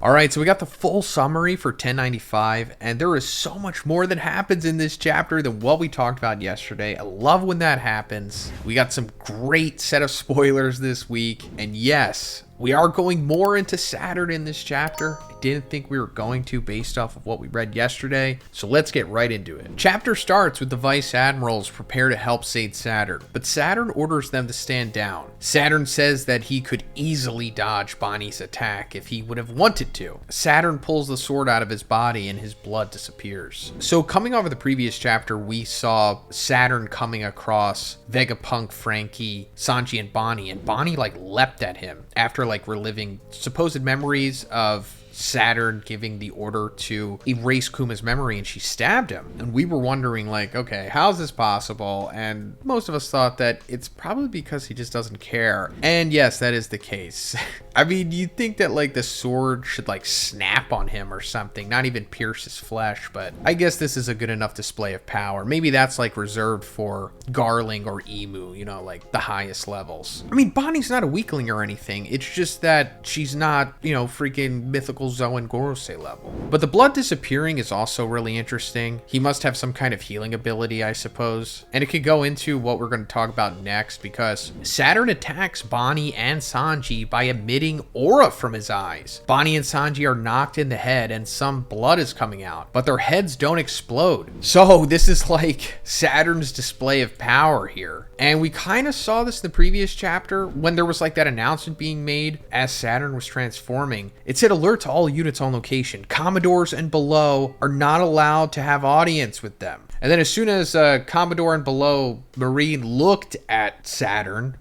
Alright, so we got the full summary for 1095, and there is so much more that happens in this chapter than what we talked about yesterday. I love when that happens. We got some great set of spoilers this week, and yes, we are going more into Saturn in this chapter. I didn't think we were going to based off of what we read yesterday, so let's get right into it. Chapter starts with the Vice Admirals prepare to help save Saturn, but Saturn orders them to stand down. Saturn says that he could easily dodge Bonnie's attack if he would have wanted to. Saturn pulls the sword out of his body and his blood disappears. So coming off of the previous chapter, we saw Saturn coming across Vega Punk, Frankie, Sanji, and Bonnie like leapt at him after like reliving supposed memories of Saturn giving the order to erase Kuma's memory, and she stabbed him. And we were wondering like, okay, how's this possible? And most of us thought that it's probably because he just doesn't care. And yes, that is the case. I mean, you'd think that like the sword should like snap on him or something, not even pierce his flesh, but I guess this is a good enough display of power. Maybe that's like reserved for Garling or Emu, you know, like the highest levels. I mean, Bonnie's not a weakling or anything. It's just that she's not, you know, freaking mythical Zou and Gorosei level. But the blood disappearing is also really interesting. He must have some kind of healing ability, I suppose. And it could go into what we're going to talk about next, because Saturn attacks Bonnie and Sanji by emitting aura from his eyes. Bonnie and Sanji are knocked in the head and some blood is coming out, but their heads don't explode. So this is like Saturn's display of power here. And we kind of saw this in the previous chapter when there was like that announcement being made as Saturn was transforming. It said alert to all units on location. Commodores and below are not allowed to have audience with them. And then as soon as Commodore and below Marine looked at Saturn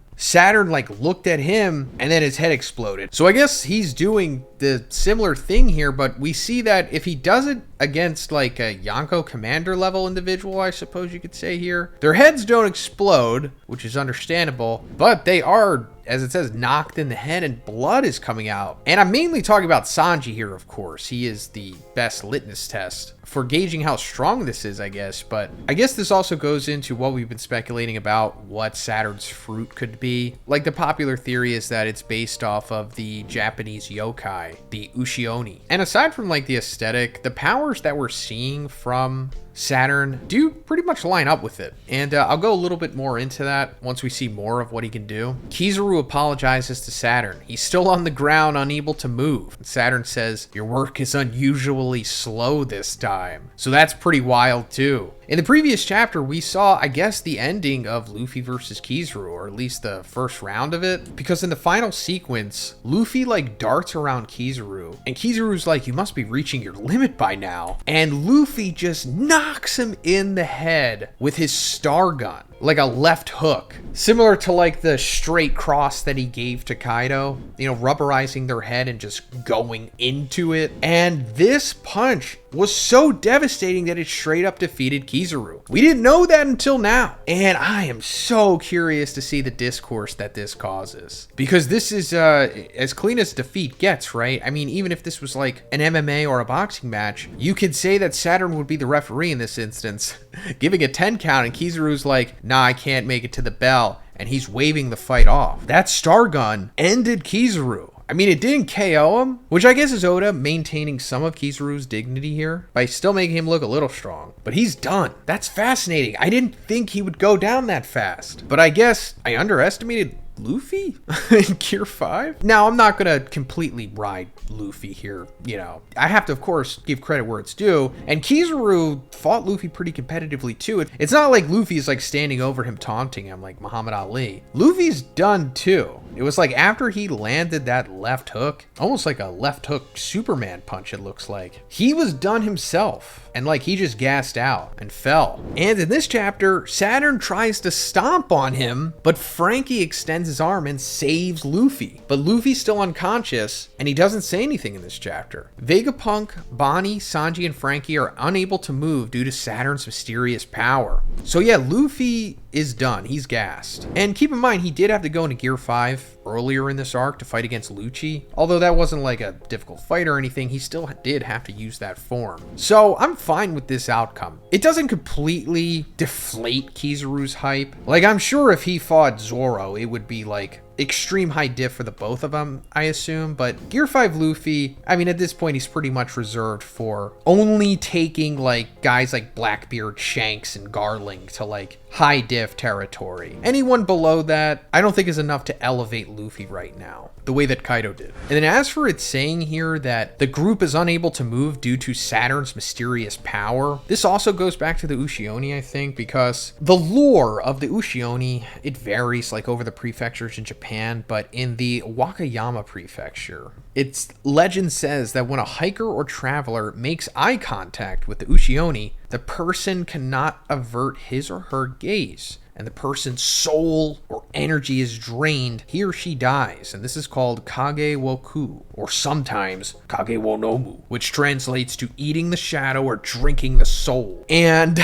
like looked at him and then his head exploded. So I guess he's doing the similar thing here, but we see that if he does it against like a Yonko commander level individual, I suppose you could say here, their heads don't explode, which is understandable, but they are, as it says, knocked in the head and blood is coming out. And I'm mainly talking about Sanji here, of course. He is the best litmus test for gauging how strong this is, I guess. But I guess this also goes into what we've been speculating about what Saturn's fruit could be. Like the popular theory is that it's based off of the Japanese yokai, the Ushioni. And aside from like the aesthetic, the powers that we're seeing from Saturn do pretty much line up with it. And I'll go a little bit more into that once we see more of what he can do. Kizaru apologizes to Saturn. He's still on the ground, unable to move. And Saturn says, "Your work is unusually slow this time." So that's pretty wild too. In the previous chapter, we saw, I guess, the ending of Luffy versus Kizaru, or at least the first round of it, because in the final sequence, Luffy like darts around Kizaru, and Kizaru's like, "You must be reaching your limit by now." And Luffy just knocks him in the head with his star gun, like a left hook, similar to like the straight cross that he gave to Kaido, you know, rubberizing their head and just going into it. And this punch was so devastating that it straight up defeated Kizaru. We didn't know that until now. And I am so curious to see the discourse that this causes, because this is as clean as defeat gets, right? I mean, even if this was like an MMA or a boxing match, you could say that Saturn would be the referee in this instance, giving a 10 count, and Kizaru's like, "Nah, I can't make it to the bell," and he's waving the fight off. That star gun ended Kizaru. I mean, it didn't KO him, which I guess is Oda maintaining some of Kizaru's dignity here by still making him look a little strong. But he's done. That's fascinating. I didn't think he would go down that fast. But I guess I underestimated Luffy in Gear 5? Now, I'm not going to completely ride Luffy here, you know. I have to, of course, give credit where it's due. And Kizaru fought Luffy pretty competitively, too. It's not like Luffy's, like, standing over him, taunting him like Muhammad Ali. Luffy's done, too. It was like after he landed that left hook, almost like a left hook Superman punch, it looks like, he was done himself. And like he just gassed out and fell. And in this chapter, Saturn tries to stomp on him, but Frankie extends his arm and saves Luffy. But Luffy's still unconscious, and he doesn't say anything in this chapter. Vega Punk, Bonnie, Sanji, and Frankie are unable to move due to Saturn's mysterious power. So yeah, Luffy is done. He's gassed. And keep in mind, he did have to go into Gear 5 earlier in this arc to fight against Lucci. Although that wasn't like a difficult fight or anything, he still did have to use that form. So I'm fine with this outcome. It doesn't completely deflate Kizaru's hype. Like, I'm sure if he fought Zoro, it would be like extreme high diff for the both of them, I assume. But Gear 5 Luffy, I mean, at this point, he's pretty much reserved for only taking like guys like Blackbeard, Shanks, and Garling to like high diff territory. Anyone below that, I don't think is enough to elevate Luffy right now, the way that Kaido did. And then as for it saying here that the group is unable to move due to Saturn's mysterious power, this also goes back to the Ushioni, I think, because the lore of the Ushioni, it varies like over the prefectures in Japan, but in the Wakayama prefecture, its legend says that when a hiker or traveler makes eye contact with the Ushioni, the person cannot avert his or her gaze, and the person's soul or energy is drained, he or she dies. And this is called Kage Woku, or sometimes Kage wo Nomu, which translates to eating the shadow or drinking the soul. And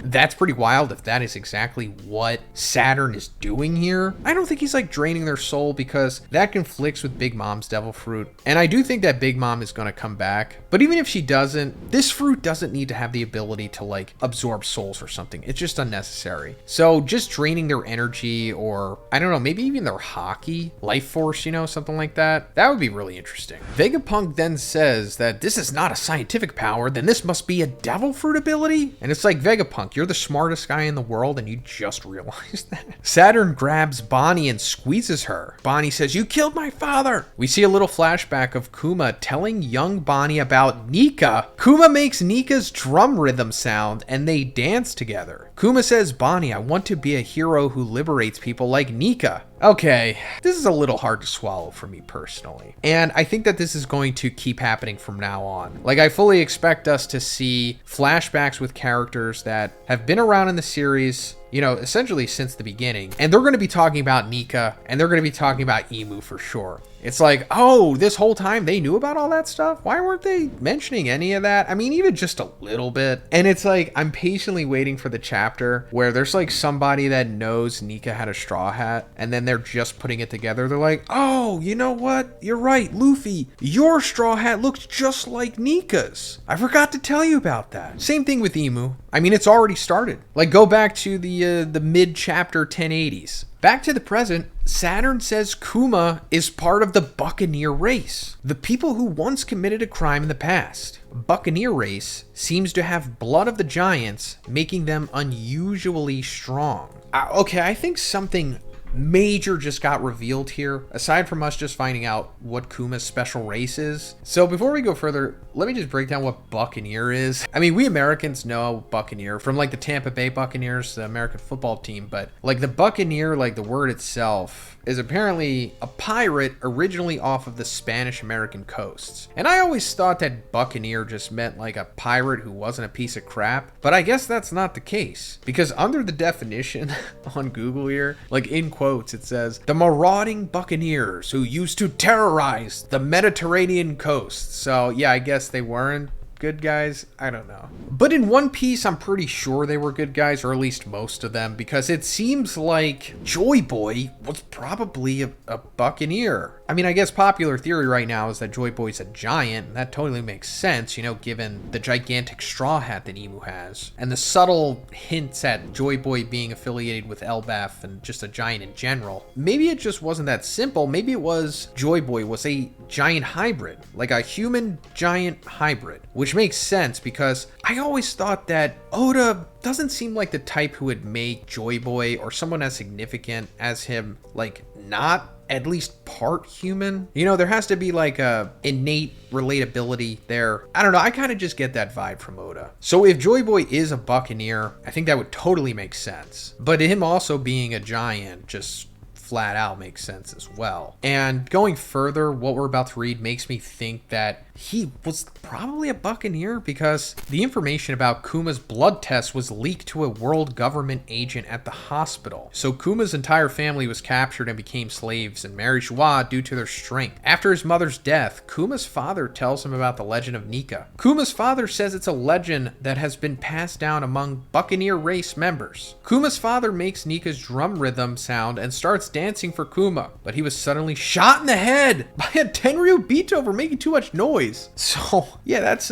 that's pretty wild if that is exactly what Saturn is doing here. I don't think he's like draining their soul, because that conflicts with Big Mom's devil fruit. And I do think that Big Mom is going to come back. But even if she doesn't, this fruit doesn't need to have the ability to like absorb souls or something. It's just unnecessary. So just draining their energy, or I don't know, maybe even their hockey, life force, you know, something like that. That would be really interesting. Vega Punk then says that this is not a scientific power, then this must be a devil fruit ability. And it's like, Vega Punk, you're the smartest guy in the world and you just realized that. Saturn grabs Bonnie and squeezes her. Bonnie says, "You killed my father." We see a little flashback of Kuma telling young Bonnie about Nika. Kuma makes Nika's drum rhythm sound and they dance together. Kuma says, "Bonnie, I want to be a hero who liberates people like Nika." Okay, this is a little hard to swallow for me personally. And I think that this is going to keep happening from now on. Like, I fully expect us to see flashbacks with characters that have been around in the series, you know, essentially since the beginning. And they're going to be talking about Nika, and they're going to be talking about Imu for sure. It's like, oh, this whole time they knew about all that stuff? Why weren't they mentioning any of that? I mean, even just a little bit. And it's like, I'm patiently waiting for the chapter where there's like somebody that knows Nika had a straw hat, and then they're just putting it together. They're like, oh, you know what? You're right, Luffy. Your straw hat looks just like Nika's. I forgot to tell you about that. Same thing with Imu. I mean, it's already started. Like, go back to the mid-chapter 1080s. Back to the present, Saturn says Kuma is part of the Buccaneer Race, the people who once committed a crime in the past. Buccaneer Race seems to have blood of the giants, making them unusually strong. Okay, I think something major just got revealed here, aside from us just finding out what Kuma's special race is. So before we go further, let me just break down what Buccaneer is. I mean, we Americans know Buccaneer from like the Tampa Bay Buccaneers, the American football team, but like the Buccaneer, like the word itself, is apparently a pirate originally off of the Spanish American coasts. And I always thought that Buccaneer just meant like a pirate who wasn't a piece of crap, but I guess that's not the case, because under the definition on Google here, like in quotes, it says, "the marauding buccaneers who used to terrorize the Mediterranean coast." So yeah, I guess they weren't good guys. I don't know. But in One Piece, I'm pretty sure they were good guys, or at least most of them, because it seems like Joy Boy was probably a buccaneer. I mean, I guess popular theory right now is that Joy Boy's a giant, and that totally makes sense, you know, given the gigantic straw hat that Imu has, and the subtle hints at Joy Boy being affiliated with Elbaf and just a giant in general. Maybe it just wasn't that simple. Maybe it was Joy Boy was a giant hybrid, like a human giant hybrid, which makes sense because I always thought that Oda doesn't seem like the type who would make Joy Boy or someone as significant as him, like, not at least part human. You know, there has to be like a innate relatability there. I don't know, I kind of just get that vibe from Oda. So if Joy Boy is a buccaneer, I think that would totally make sense. But him also being a giant just flat out makes sense as well. And going further, what we're about to read makes me think that he was probably a buccaneer, because the information about Kuma's blood test was leaked to a world government agent at the hospital. So Kuma's entire family was captured and became slaves and married Shuwa due to their strength. After his mother's death, Kuma's father tells him about the legend of Nika. Kuma's father says it's a legend that has been passed down among Buccaneer Race members. Kuma's father makes Nika's drum rhythm sound and starts dancing for Kuma, but he was suddenly shot in the head by a Tenryu Bito for making too much noise. So yeah, that's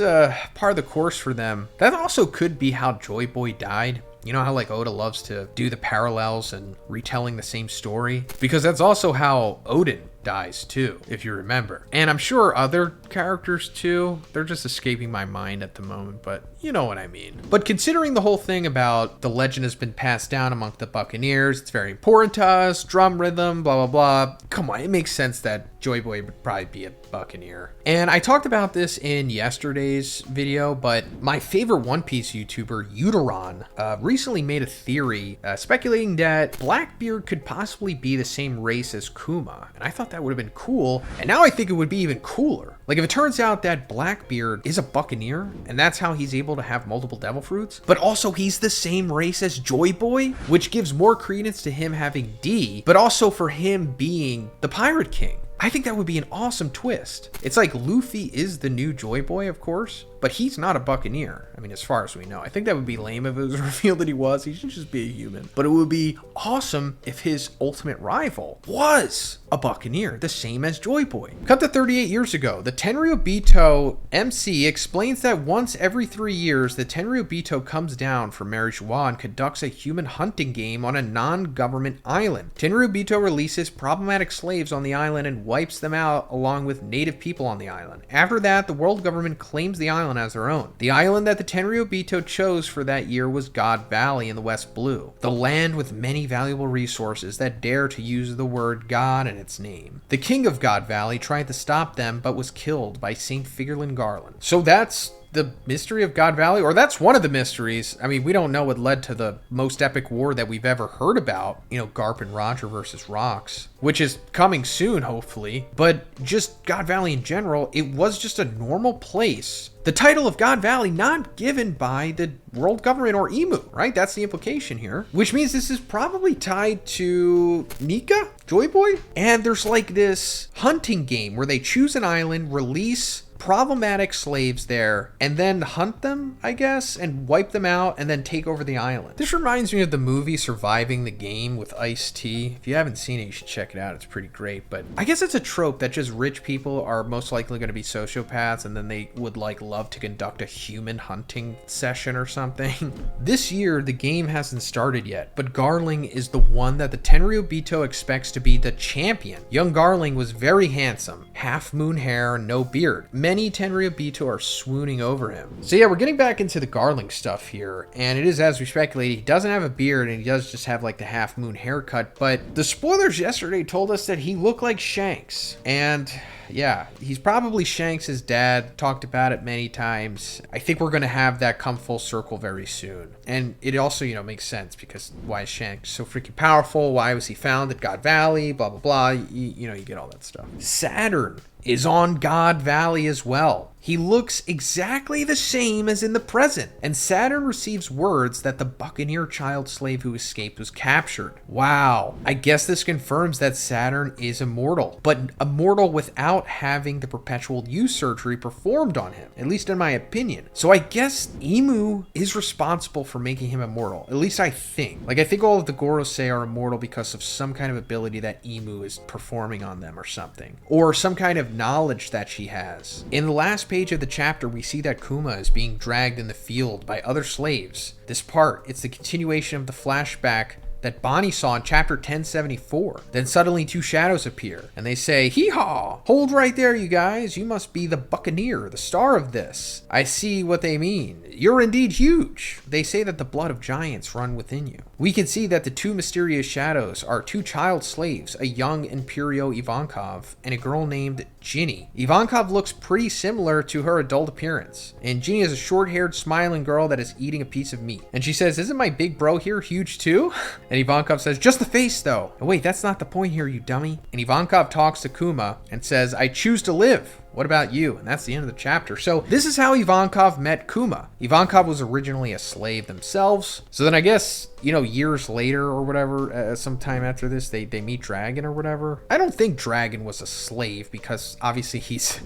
part of the course for them. That also could be how Joy Boy died. You know how like Oda loves to do the parallels and retelling the same story? Because that's also how Odin dies too, if you remember. And I'm sure other characters too. They're just escaping my mind at the moment, but you know what I mean. But considering the whole thing about the legend has been passed down among the Buccaneers, it's very important to us, drum rhythm, blah, blah, blah. Come on, it makes sense that Joy Boy would probably be a Buccaneer. And I talked about this in yesterday's video, but my favorite One Piece YouTuber, Uteron, recently made a theory speculating that Blackbeard could possibly be the same race as Kuma. And I thought that would have been cool. And now I think it would be even cooler. Like if it turns out that Blackbeard is a Buccaneer, and that's how he's able to have multiple devil fruits, but also he's the same race as Joy Boy, which gives more credence to him having D, but also for him being the Pirate King. I think that would be an awesome twist. It's like Luffy is the new Joy Boy, of course, but he's not a Buccaneer. I mean, as far as we know. I think that would be lame if it was revealed that he was. He should just be a human. But it would be awesome if his ultimate rival was a Buccaneer, the same as Joy Boy. Cut to 38 years ago, the Tenryubito MC explains that once every 3 years, the Tenryubito comes down from Marijois and conducts a human hunting game on a non-government island. Tenryubito releases problematic slaves on the island and wipes them out along with native people on the island. After that, the world government claims the island as their own. The island that the Tenryubito chose for that year was God Valley in the West Blue, the land with many valuable resources that dare to use the word God in its name. The king of God Valley tried to stop them but was killed by Saint Figurlin Garland. So that's the mystery of God Valley, or that's one of the mysteries. I mean, we don't know what led to the most epic war that we've ever heard about, you know, Garp and Roger versus Rocks, which is coming soon, hopefully. But just God Valley in general, it was just a normal place. The title of God Valley not given by the world government or Emu, right? That's the implication here, which means this is probably tied to Nika, Joy Boy. And there's like this hunting game where they choose an island, release problematic slaves there, and then hunt them, I guess, and wipe them out, and then take over the island. This reminds me of the movie Surviving the Game with Ice-T. If you haven't seen it, you should check it out. It's pretty great. But I guess it's a trope that just rich people are most likely going to be sociopaths, and then they would like love to conduct a human hunting session or something. This year, the game hasn't started yet, but Garling is the one that the Tenryubito expects to be the champion. Young Garling was very handsome, half moon hair and no beard. Many Tenryubito are swooning over him. So yeah, we're getting back into the Garling stuff here, and it is as we speculated, he doesn't have a beard and he does just have like the half moon haircut, but the spoilers yesterday told us that he looked like Shanks, and yeah, he's probably Shanks' dad. Talked about it many times. I think we're going to have that come full circle very soon. And it also, you know, makes sense because why is Shanks so freaking powerful? Why was he found at God Valley? Blah, blah, blah. You know, you get all that stuff. Saturn is on God Valley as well. He looks exactly the same as in the present, and Saturn receives words that the Buccaneer child slave who escaped was captured. Wow, I guess this confirms that Saturn is immortal, but immortal without having the perpetual youth surgery performed on him, at least in my opinion. So I guess Emu is responsible for making him immortal, at least I think. Like, I think all of the Gorosei are immortal because of some kind of ability that Emu is performing on them or something, or some kind of knowledge that she has. In the last page of the chapter, we see that Kuma is being dragged in the field by other slaves. This part, it's the continuation of the flashback that Bonnie saw in chapter 1074. Then suddenly two shadows appear, and they say, "Hee-haw! Hold right there, you guys. You must be the Buccaneer, the star of this. I see what they mean. You're indeed huge." They say that the blood of giants run within you. We can see that the two mysterious shadows are two child slaves, a young Imperio Ivankov and a girl named Ginny. Ivankov looks pretty similar to her adult appearance, and Ginny is a short-haired, smiling girl that is eating a piece of meat. And she says, "Isn't my big bro here huge too?" And Ivankov says, "Just the face though." "Oh, wait, that's not the point here, you dummy." And Ivankov talks to Kuma and says, "I choose to live. What about you?" And that's the end of the chapter. So this is how Ivankov met Kuma. Ivankov was originally a slave themselves. So then I guess, you know, years later or whatever, sometime after this, they meet Dragon or whatever. I don't think Dragon was a slave because obviously he's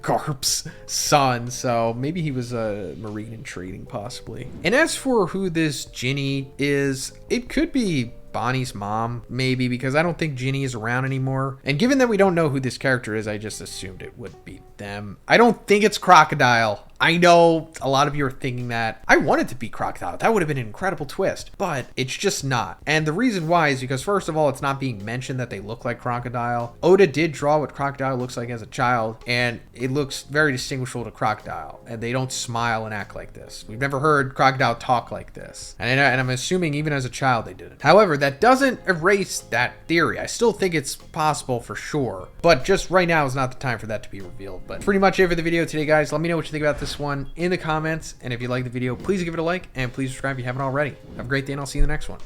Garp's son. So maybe he was a marine and trading possibly. And as for who this Ginny is, it could be Bonnie's mom, maybe, because I don't think Ginny is around anymore. And given that we don't know who this character is, I just assumed it would be them. I don't think it's Crocodile. I know a lot of you are thinking that. I want it to be Crocodile. That would have been an incredible twist, but it's just not. And the reason why is because, first of all, it's not being mentioned that they look like Crocodile. Oda did draw what Crocodile looks like as a child, and it looks very distinguishable to Crocodile, and they don't smile and act like this. We've never heard Crocodile talk like this, and I'm assuming even as a child they didn't. However, that doesn't erase that theory. I still think it's possible for sure, but just right now is not the time for that to be revealed. But pretty much it for the video today, guys. Let me know what you think about this one in the comments, and if you like the video, please give it a like, and please subscribe if you haven't already. Have a great day, and I'll see you in the next one.